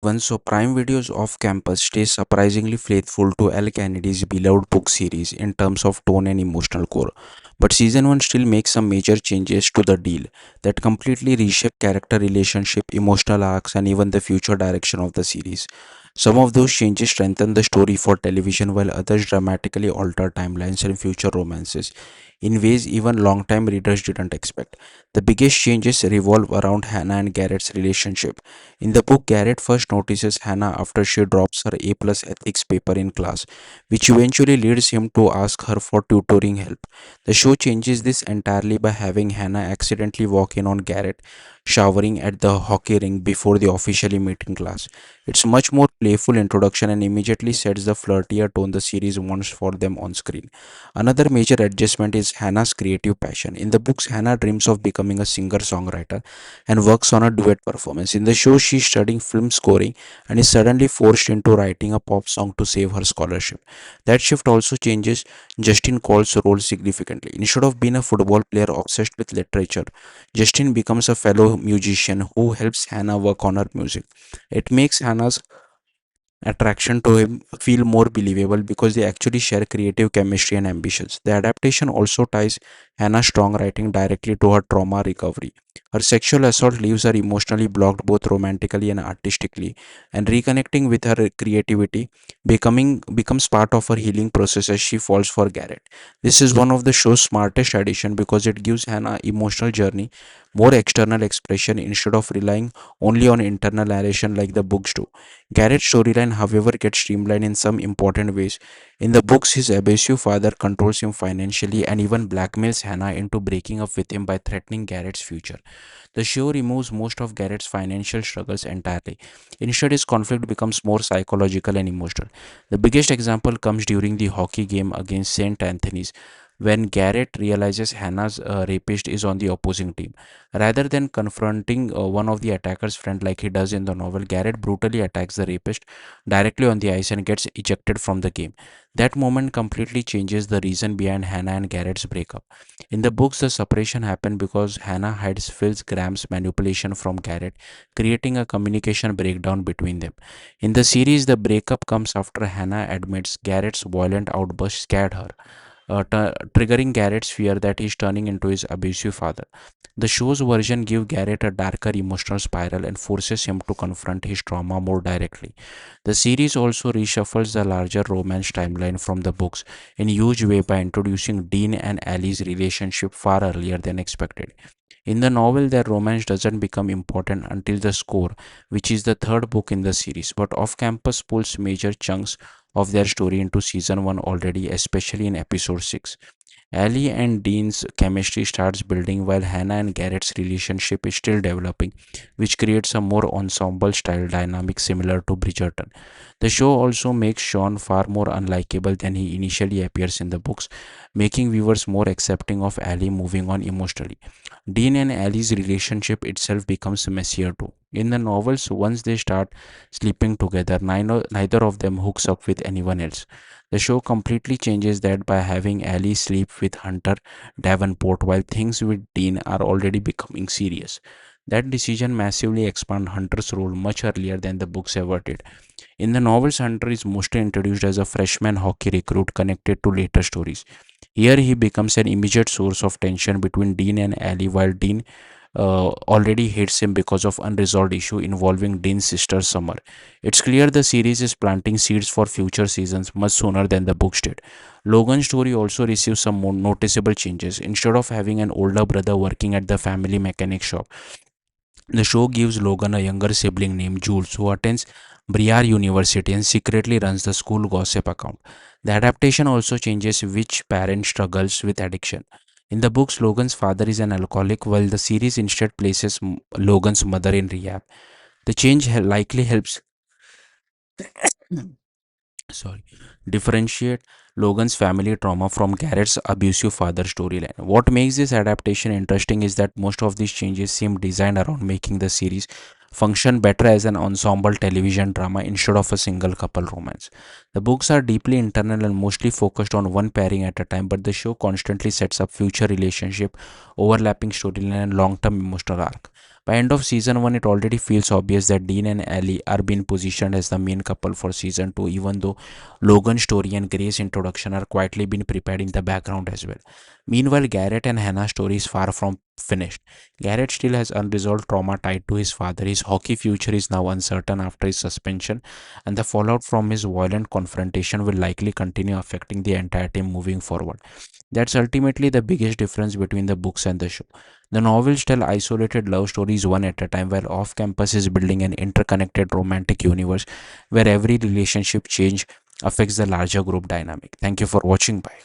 Prime Video's off campus stays surprisingly faithful to Elle Kennedy's beloved book series in terms of tone and emotional core. But season 1 still makes some major changes to the deal that completely reshape character relationship, emotional arcs, and even the future direction of the series. Some of those changes strengthen the story for television, while others dramatically alter timelines and future romances in ways even long-time readers didn't expect. The biggest changes revolve around Hannah and Garrett's relationship. In the book, Garrett first notices Hannah after she drops her A plus ethics paper in class, which eventually leads him to ask her for tutoring help. The show changes this entirely by having Hannah accidentally walk in on Garrett showering at the hockey rink before they officially meet in class. It's much more playful introduction and immediately sets the flirtier tone the series wants for them on screen. Another major adjustment is Hannah's creative passion. In the books, Hannah dreams of becoming a singer-songwriter and works on a duet performance. In the show, she's studying film scoring and is suddenly forced into writing a pop song to save her scholarship. That shift also changes Justin Cole's role significantly. Instead of being a football player obsessed with literature, Justin becomes a fellow musician who helps Hannah work on her music. It makes Hannah's attraction to him feel more believable because they actually share creative chemistry and ambitions. The adaptation also ties Hannah's strong writing directly to her trauma recovery. Her sexual assault leaves her emotionally blocked both romantically and artistically, and reconnecting with her creativity becoming becomes part of her healing process as she falls for Garrett. This is one of the show's smartest addition because it gives Hannah emotional journey more external expression instead of relying only on internal narration like the books do. Garrett's storyline, however, gets streamlined in some important ways. In the books, his abusive father controls him financially and even blackmails Hannah into breaking up with him by threatening Garrett's future. The show removes most of Garrett's financial struggles entirely. Instead, his conflict becomes more psychological and emotional. The biggest example comes during the hockey game against St. Anthony's, when Garrett realizes Hannah's rapist is on the opposing team. Rather than confronting one of the attacker's friend like he does in the novel, Garrett brutally attacks the rapist directly on the ice and gets ejected from the game. That moment completely changes the reason behind Hannah and Garrett's breakup. In the books, the separation happened because Hannah hides Phil Graham's manipulation from Garrett, creating a communication breakdown between them. In the series, the breakup comes after Hannah admits Garrett's violent outburst scared her, triggering Garrett's fear that he's turning into his abusive father. The show's version gives Garrett a darker emotional spiral and forces him to confront his trauma more directly. The series also reshuffles the larger romance timeline from the books in a huge way by introducing Dean and Allie's relationship far earlier than expected. In the novel, their romance doesn't become important until the score, which is the third book in the series, but off campus pulls major chunks of their story into season 1 already, especially in episode 6. Ellie and Dean's chemistry starts building while Hannah and Garrett's relationship is still developing, which creates a more ensemble style dynamic similar to Bridgerton. The show also makes Sean far more unlikable than he initially appears in the books, making viewers more accepting of Ellie moving on emotionally. Dean and Ellie's relationship itself becomes messier too. In the novels, once they start sleeping together, neither of them hooks up with anyone else. The show completely changes that by having Ellie sleep with Hunter Davenport while things with Dean are already becoming serious. That decision massively expands Hunter's role much earlier than the books ever did. In the novels, Hunter is mostly introduced as a freshman hockey recruit connected to later stories. Here, he becomes an immediate source of tension between Dean and Ellie, while Dean already hates him because of unresolved issue involving Dean's sister Summer. It's clear the series is planting seeds for future seasons much sooner than the books did. Logan's story also receives some more noticeable changes. Instead of having an older brother working at the family mechanic shop, the show gives Logan a younger sibling named Jules who attends Briar University and secretly runs the school gossip account. The adaptation also changes which parent struggles with addiction. In the books, Logan's father is an alcoholic, while the series instead places Logan's mother in rehab. The change likely helps sorry differentiate Logan's family trauma from Garrett's abusive father storyline. What makes this adaptation interesting is that most of these changes seem designed around making the series function better as an ensemble television drama instead of a single couple romance. The books are deeply internal and mostly focused on one pairing at a time, but the show constantly sets up future relationship, overlapping storyline, and long-term emotional arc. By end of season 1, it already feels obvious that Dean and Ellie are being positioned as the main couple for season 2, even though Logan's story and Grace's introduction are quietly being prepared in the background as well. Meanwhile, Garrett and Hannah's story is far from finished. Garrett still has unresolved trauma tied to his father. His hockey future is now uncertain after his suspension, and the fallout from his violent confrontation will likely continue affecting the entire team moving forward. That's ultimately the biggest difference between the books and the show. The novels tell isolated love stories one at a time, while off campus is building an interconnected romantic universe where every relationship change affects the larger group dynamic. Thank you for watching. Bye.